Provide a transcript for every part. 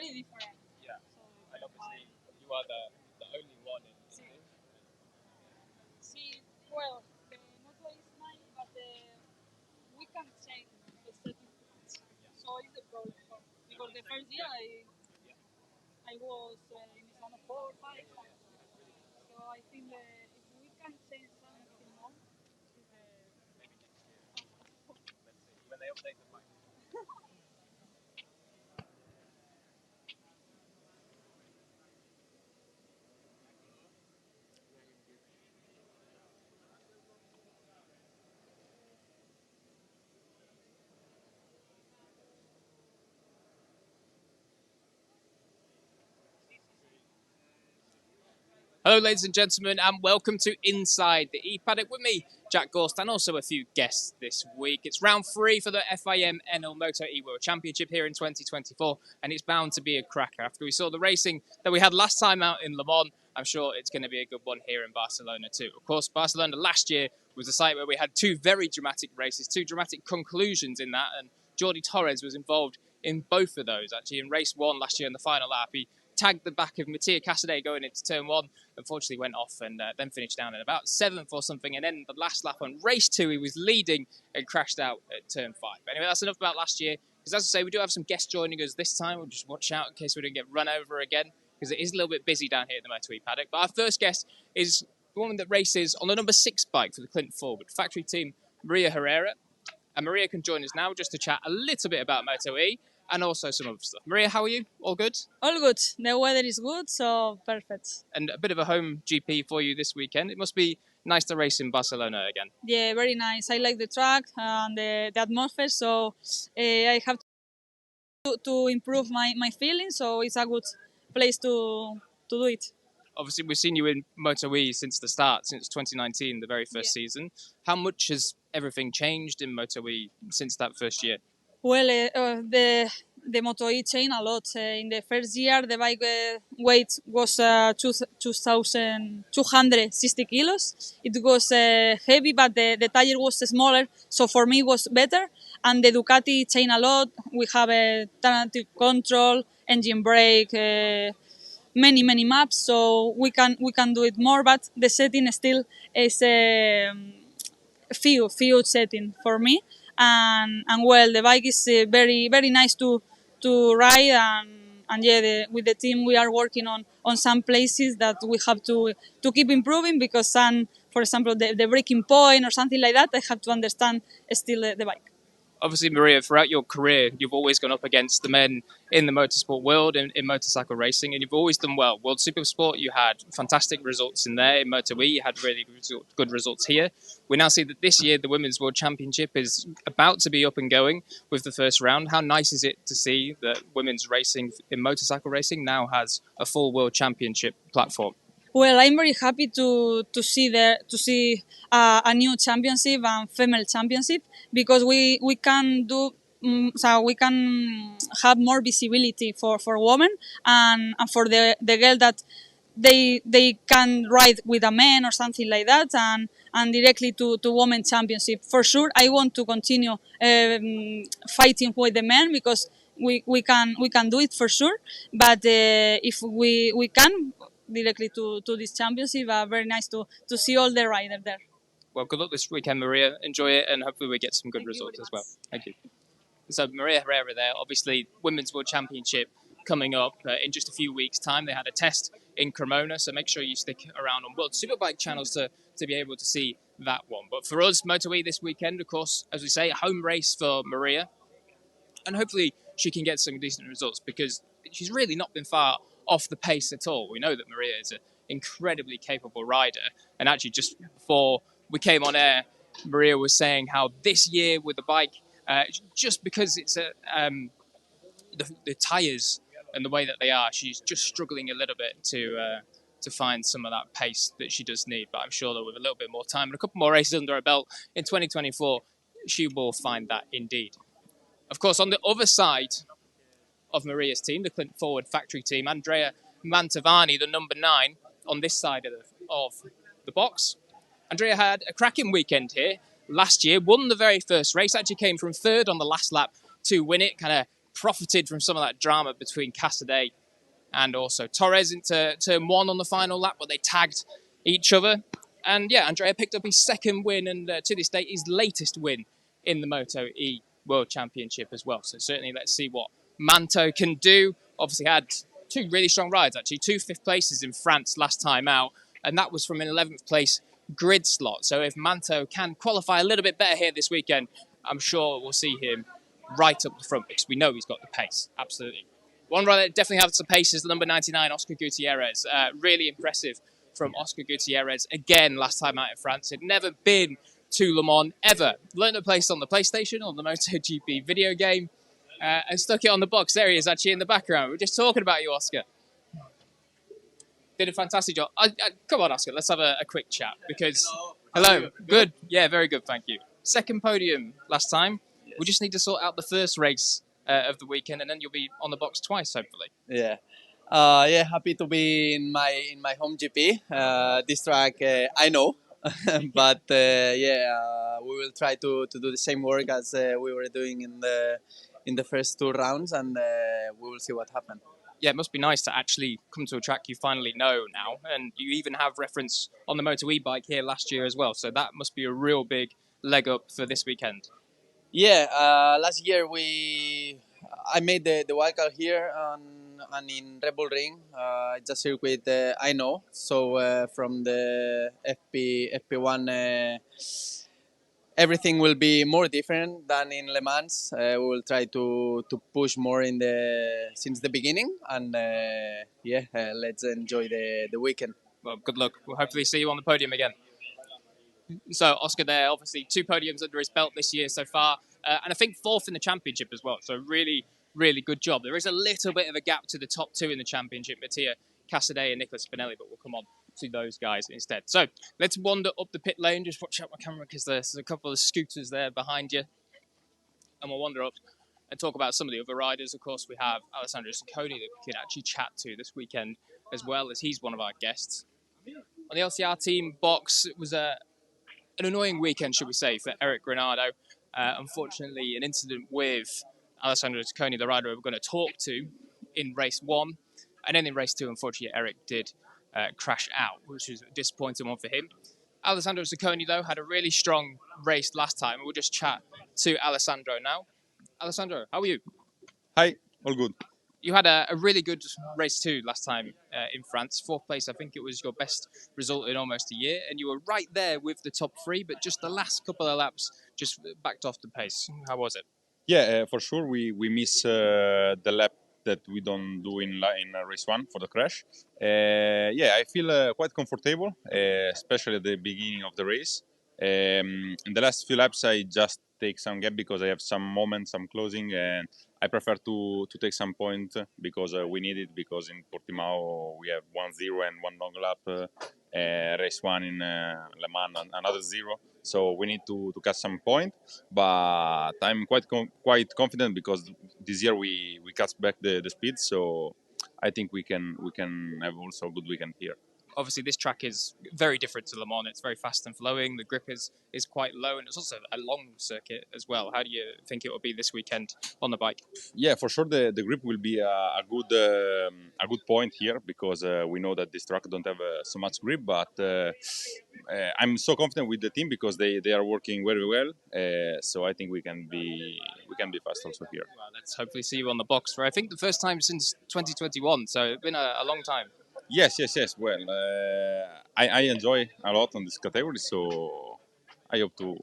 very different. Yeah, and obviously you are the only one in this. See, well, the MotoE is nice, but we can change the settings. So it's the problem. Because the first year I was in Misano 4 or 5. So I think if we can change something more, When they update the bike. Hello, ladies and gentlemen, and welcome to Inside the ePaddock with me, Jack Gorst, and also a few guests this week. It's round 3 for the FIM NL MotoE World Championship here in 2024, and it's bound to be a cracker. After we saw the racing that we had last time out in Le Mans, I'm sure it's going to be a good one here in Barcelona too. Of course, Barcelona last year was a site where we had 2 very dramatic races, 2 dramatic conclusions in that, and Jordi Torres was involved in both of those. Actually, in race 1 last year in the final lap, he tagged the back of Maria Herrera going into turn 1, unfortunately went off and then finished down at about 7th or something, and then the last lap on race 2 he was leading and crashed out at turn 5. But anyway, that's enough about last year, because as I say, we do have some guests joining us this time. We'll just watch out in case we don't get run over again, because it is a little bit busy down here at the MotoE paddock. But our first guest is the woman that races on the number 6 bike for the Clint Forward factory team, Maria Herrera. And Maria can join us now just to chat a little bit about MotoE and also some other stuff. Maria, how are you? All good? all good. The weather is good, so perfect. And a bit of a home GP for you this weekend. It must be nice to race in Barcelona again. Yeah, very nice. I like the track and the atmosphere, so I have to improve my feeling, so it's a good place to do it. Obviously, we've seen you in MotoE since the start, since 2019, the very first season. How much has everything changed in MotoE since that first year? Well, the MotoE changed a lot. In the first year, the bike weight was 2,260 kilos. It was heavy, but the tire was smaller, so for me it was better. And the Ducati changed a lot. We have a alternative control, engine brake, many maps, so we can do it more. But the setting still is few setting for me. And well, the bike is very nice to ride, and yeah, with the team we are working on some places that we have to keep improving, because some, for example, the braking point or something like that, I have to understand still the bike. Obviously, Maria, throughout your career, you've always gone up against the men in the motorsport world, in motorcycle racing, and you've always done well. World Supersport, you had fantastic results in there. In MotoE, you had really good results here. We now see that this year, the Women's World Championship is about to be up and going with the first round. How nice is it to see that women's racing in motorcycle racing now has a full World Championship platform? Well, I'm very happy to see a new championship and female championship, because we can do so we can have more visibility for women, and for the girl that they can ride with a man or something like that, and directly to women championship. For sure, I want to continue fighting with the men, because we can do it for sure. But if we can directly to this championship, very nice to see all the riders there. Well, good luck this weekend, Maria. Enjoy it, and hopefully we get some good results as well. Thank you. So Maria Herrera there, obviously Women's World Championship coming up in just a few weeks' time. They had a test in Cremona, so make sure you stick around on World Superbike channels to be able to see that one. But for us, MotoE this weekend, of course, as we say, a home race for Maria. And hopefully she can get some decent results, because she's really not been far off the pace at all. We know that Maria is an incredibly capable rider. And actually, just before we came on air, Maria was saying how this year with the bike, just because it's the tyres and the way that they are, she's just struggling a little bit to find some of that pace that she does need. But I'm sure that with a little bit more time and a couple more races under her belt in 2024, she will find that indeed. Of course, on the other side of Maria's team, the Clint Forward factory team, Andrea Mantovani, the number 9, on this side of the box. Andrea had a cracking weekend here last year, won the very first race, actually came from 3rd on the last lap to win it, kind of profited from some of that drama between Casadei and also Torres into turn one on the final lap, where they tagged each other. And yeah, Andrea picked up his second win, and to this day, his latest win in the MotoE World Championship as well. So certainly let's see what Manto can do. Obviously had two really strong rides, actually. 2 fifth places in France last time out, and that was from an 11th place grid slot. So if Manto can qualify a little bit better here this weekend, I'm sure we'll see him right up the front, because we know he's got the pace, absolutely. One rider that definitely has the pace is the number 99, Oscar Gutierrez. Really impressive from Oscar Gutierrez. Again, last time out in France, had never been to Le Mans ever. Learned the place on the PlayStation, on the MotoGP video game, and stuck it on the box. There he is, actually, in the background. We're just talking about you, Oscar. Did a fantastic job. Come on, Oscar, let's have a quick chat, because... Hello. Good. Yeah, very good, thank you. Second podium last time. Yes. We just need to sort out the first race of the weekend, and then you'll be on the box twice, hopefully. Yeah. Happy to be in my home GP. This track I know, but we will try to do the same work as we were doing in the first 2 rounds, and we will see what happens. Yeah, it must be nice to actually come to a track you finally know now, and you even have reference on the MotoE bike here last year as well, so that must be a real big leg up for this weekend. Yeah, last year I made the wildcard here and in Red Bull Ring. It's a circuit I know, so from the FP1 everything will be more different than in Le Mans. We will try to push more since the beginning, and let's enjoy the weekend. Well, good luck. We'll hopefully see you on the podium again. So Oscar there, obviously 2 podiums under his belt this year so far, and I think 4th in the championship as well. So really, really good job. There is a little bit of a gap to the top 2 in the championship, Mattia Casadei and Nicola Spinelli, but we'll come on to those guys instead. So let's wander up the pit lane. Just watch out my camera, because there's a couple of scooters there behind you. And we'll wander up and talk about some of the other riders. Of course, we have Alessandro Zaccone that we can actually chat to this weekend, as well, as he's one of our guests. On the LCR team box, it was an annoying weekend, should we say, for Eric Granado. Unfortunately, an incident with Alessandro Zaccone, the rider we're going to talk to, in race 1. And then in race 2, unfortunately, Eric did crash out, which is a disappointing one for him. Alessandro Zaccone, though, had a really strong race last time. We'll just chat to Alessandro now. Alessandro, how are you? Hi, all good. You had a really good race 2 last time in France. 4th place, I think it was your best result in almost a year. And you were right there with the top 3, but just the last couple of laps just backed off the pace. How was it? Yeah, for sure. We miss the lap that we don't do in race 1 for the crash. I feel quite comfortable, especially at the beginning of the race. In the last few laps, I just take some gap because I have some moments, some closing, and I prefer to take some point because we need it, because in Portimao we have 1-0 and 1 long lap, race 1 in Le Mans another 0, so we need to catch some point, but I'm quite confident because this year we catch back the speed, so I think we can have also a good weekend here. Obviously, this track is very different to Le Mans. It's very fast and flowing. The grip is quite low, and it's also a long circuit as well. How do you think it will be this weekend on the bike? Yeah, for sure the grip will be a good point here, because we know that this track don't have so much grip, but I'm so confident with the team because they are working very well. So I think we can be fast also here. Well, let's hopefully see you on the box for, I think, the first time since 2021. So it's been a long time. Yes. Well, I enjoy a lot on this category, so I hope to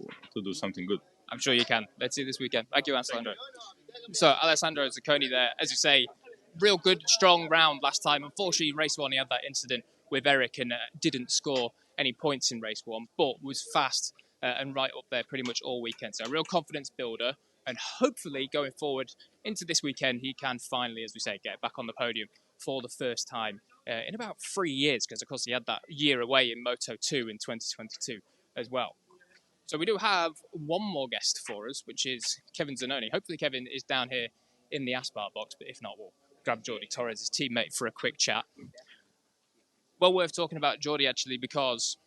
do something good. I'm sure you can. Let's see you this weekend. Thank you, Alessandro. So Alessandro Zaccone there, as you say, real good, strong round last time. Unfortunately, in race 1, he had that incident with Eric and didn't score any points in race 1, but was fast and right up there pretty much all weekend. So a real confidence builder, and hopefully going forward into this weekend, he can finally, as we say, get back on the podium for the first time in about 3 years, because of course he had that year away in Moto2 in 2022 as well. So we do have one more guest for us, which is Kevin Zannoni. Hopefully Kevin is down here in the Asphalt box, but if not, we'll grab Jordi Torres, his teammate, for a quick chat. Well worth talking about Jordi, actually, because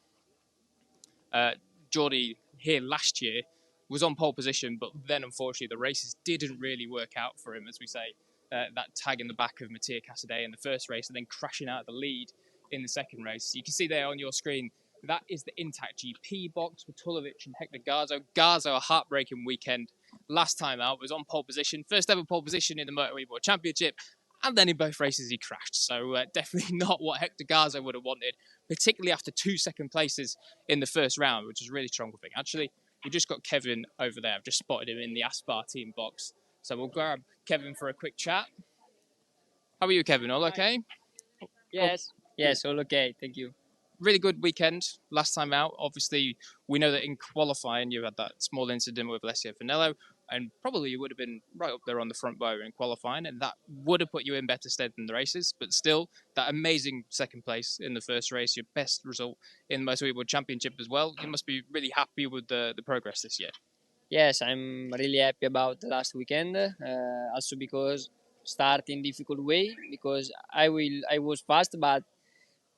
Jordi here last year was on pole position, but then unfortunately the races didn't really work out for him, as we say. That tag in the back of Mattia Casadei in the first race and then crashing out of the lead in the second race. You can see there on your screen, that is the Intact GP box for Tulovic and Hector Garzo. Garzo, a heartbreaking weekend. Last time out was on pole position, first ever pole position in the MotoE World Championship, and then in both races he crashed. So definitely not what Hector Garzo would have wanted, particularly after 2 second places in the first round, which is a really strong thing. Actually, we just got Kevin over there. I've just spotted him in the Aspar team box. So we'll grab Kevin for a quick chat. How are you, Kevin? All okay? Yes. Yes, all okay. Thank you. Really good weekend last time out. Obviously, we know that in qualifying you had that small incident with Alessio Finello, and probably you would have been right up there on the front row in qualifying, and that would have put you in better stead than the races. But still, that amazing second place in the first race, your best result in the MotoE World Championship as well. You must be really happy with the progress this year. Yes, I'm really happy about the last weekend. Also because start in difficult way, because I was fast, but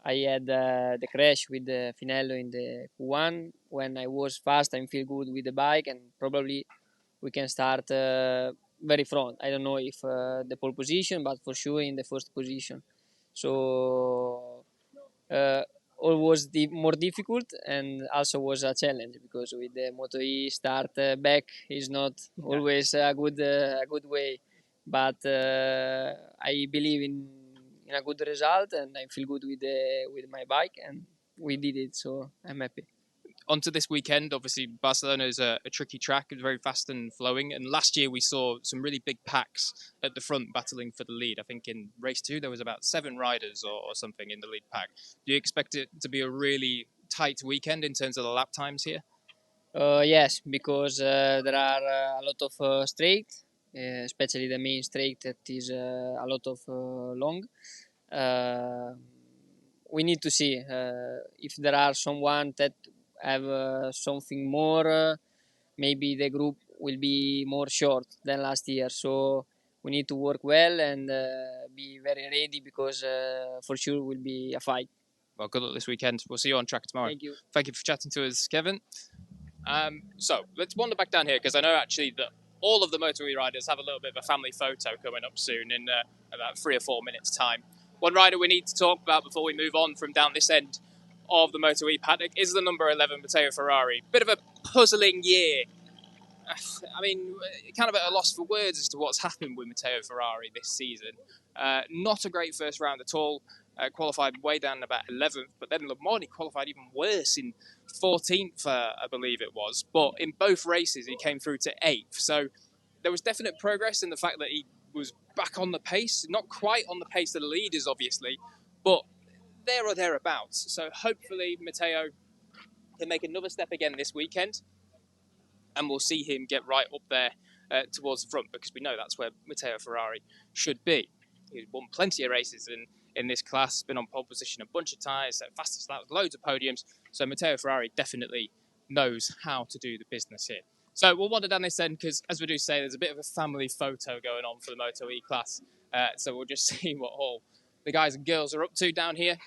I had the crash with the Finello in the Q1. When I was fast, I feel good with the bike, and probably we can start very front. I don't know if the pole position, but for sure in the first position. So all was more difficult, and also was a challenge, because with the MotoE start back is not always a good way. But I believe in a good result, and I feel good with my bike, and we did it, so I'm happy. Onto this weekend, obviously Barcelona is a tricky track. It's very fast and flowing, and last year we saw some really big packs at the front battling for the lead. I think in race 2 there was about 7 riders or something in the lead pack. Do you expect it to be a really tight weekend in terms of the lap times here? Yes, because there are a lot of straight, especially the main straight that is a lot of long. We need to see if there are someone that have something more. Maybe the group will be more short than last year. So we need to work well and be very ready, because for sure will be a fight. Well, good luck this weekend. We'll see you on track tomorrow. Thank you. Thank you for chatting to us, Kevin. So let's wander back down here, because I know actually that all of the MotoE riders have a little bit of a family photo coming up soon in about 3 or 4 minutes' time. One rider we need to talk about before we move on from down this end of the MotoE paddock is the number 11 Matteo Ferrari. Bit of a puzzling year. I mean, kind of at a loss for words as to what's happened with Matteo Ferrari this season. Not a great first round at all. Qualified way down about 11th, but then Lamorni qualified even worse in 14th, I believe it was. But in both races, he came through to 8th. So there was definite progress in the fact that he was back on the pace. Not quite on the pace of the leaders, obviously, but there or thereabouts. So hopefully Matteo can make another step again this weekend, and we'll see him get right up there towards the front, because we know that's where Matteo Ferrari should be. He's won plenty of races in this class, been on pole position a bunch of times, fastest laps, loads of podiums. So Matteo Ferrari definitely knows how to do the business here. So we'll wander down this end, because as we do say, there's a bit of a family photo going on for the MotoE class. So we'll just see what all the guys and girls are up to down here.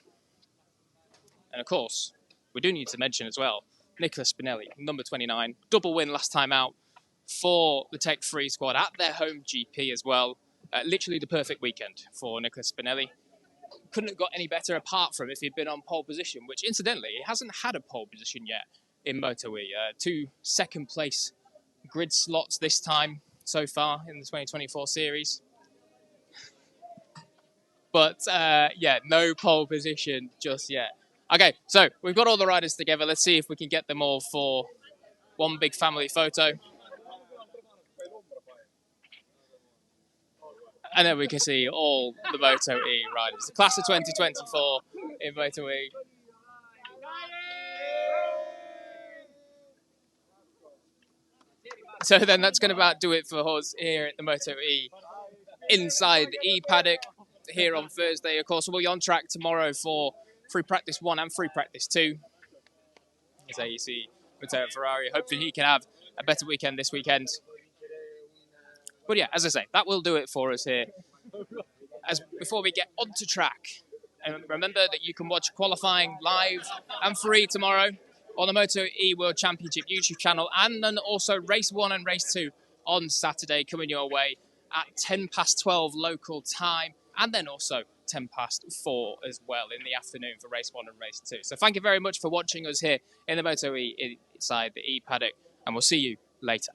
And of course, we do need to mention as well, Nicola Spinelli, number 29, double win last time out for the Tech 3 squad at their home GP as well. Literally the perfect weekend for Nicola Spinelli. Couldn't have got any better apart from if he'd been on pole position, which incidentally, he hasn't had a pole position yet in MotoE. 2 second place grid slots this time so far in the 2024 series. But yeah, no pole position just yet. Okay, so we've got all the riders together. Let's see if we can get them all for one big family photo. And then we can see all the MotoE riders. The class of 2024 in MotoE. So then that's going to about do it for us here at the MotoE inside the ePaddock here on Thursday. Of course, we'll be on track tomorrow for free practice 1 and free practice 2. As you see Matteo Ferrari, hopefully he can have a better weekend this weekend. But yeah, as I say, that will do it for us here. Before we get onto track, and remember that you can watch qualifying live and free tomorrow on the MotoE World Championship YouTube channel, and then also race 1 and race 2 on Saturday coming your way at 12 local time, and then also 4 as well in the afternoon for race 1 and race 2. So thank you very much for watching us here in the MotoE inside the ePaddock, and we'll see you later.